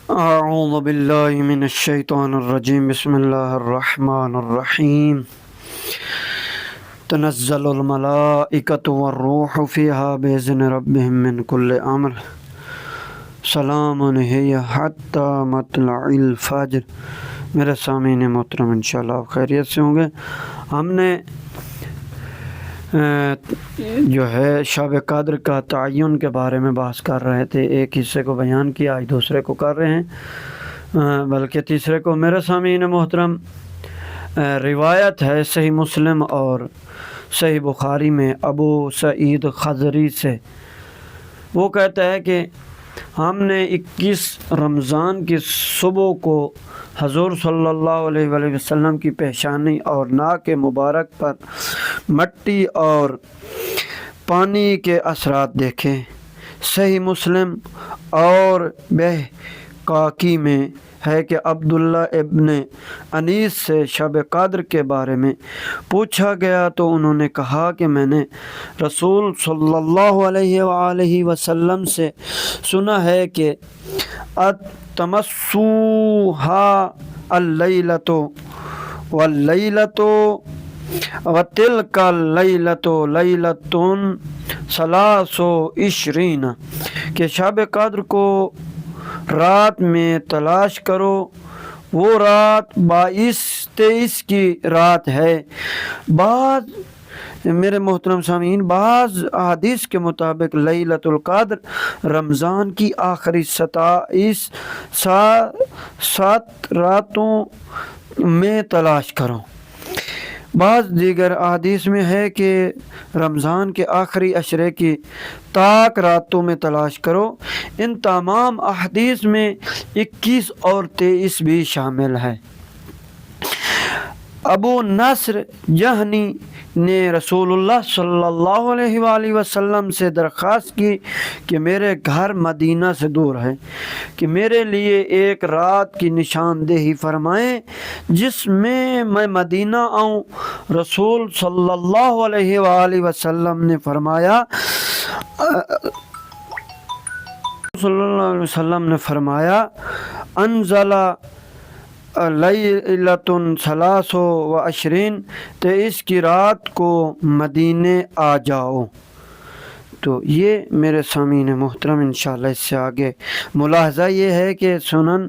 اعوذ باللہ من الشیطان الرجیم بسم اللہ الرحمن الرحیم تنزل الملائکۃ والروح فیہا بإذن ربہم من کل امر سلام ہی حتی مطلع الفجر۔ میرے سامعین محترم، انشاءاللہ آپ خیریت سے ہوں گے۔ ہم نے جو ہے شب قدر کا تعین کے بارے میں بحث کر رہے تھے، ایک حصے کو بیان کیا، آج دوسرے کو کر رہے ہیں، بلکہ تیسرے کو۔ میرے سامعین محترم، روایت ہے صحیح مسلم اور صحیح بخاری میں ابو سعید خضری سے، وہ کہتا ہے کہ ہم نے 21 رمضان کی صبح کو حضور صلی اللہ علیہ وآلہ وسلم کی پیشانی اور ناک مبارک پر مٹی اور پانی کے اثرات دیکھے۔ صحیح مسلم اور بہقاقی میں ہے کہ عبداللہ ابن انیس سے شب قدر کے بارے میں پوچھا گیا تو انہوں نے کہا کہ میں نے رسول صلی اللہ علیہ وآلہ وسلم سے سنا ہے کہ تمسوہا اللیلۃ واللیلۃ وتلک اللیلۃ لیلۃ ثلاث وعشرین، کہ شب قدر کو رات میں تلاش کرو، وہ رات 22-23 کی رات ہے۔ میرے محترم سامعین، بعض احادیث کے مطابق لیلۃ القدر رمضان کی آخری 7 راتوں میں تلاش کرو۔ بعض دیگر احادیث میں ہے کہ رمضان کے آخری عشرے کی طاق راتوں میں تلاش کرو۔ ان تمام احادیث میں 21 اور 23 بھی شامل ہے۔ ابو نصر جہنی نے رسول اللہ صلی اللہ علیہ وآلہ وسلم سے درخواست کی کہ میرے گھر مدینہ سے دور ہے، کہ میرے لیے ایک رات کی نشاندہی فرمائیں جس میں میں مدینہ آؤں۔ رسول صلی اللہ علیہ وآلہ وسلم نے فرمایا انزل لیلۃ ثلاث وعشرین، 23 کی رات کو مدینے آ جاؤ۔ تو یہ میرے سامعین محترم، انشاءاللہ اس سے آگے ملاحظہ یہ ہے کہ سنن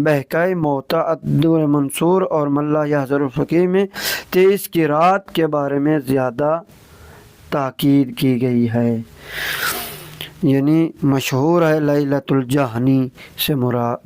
بہقائی موطا الدر منصور اور ملا یحضر الفقیہ میں 23 کی رات کے بارے میں زیادہ تاکید کی گئی ہے، یعنی مشہور ہے لیلۃ الجہنی سے مراد۔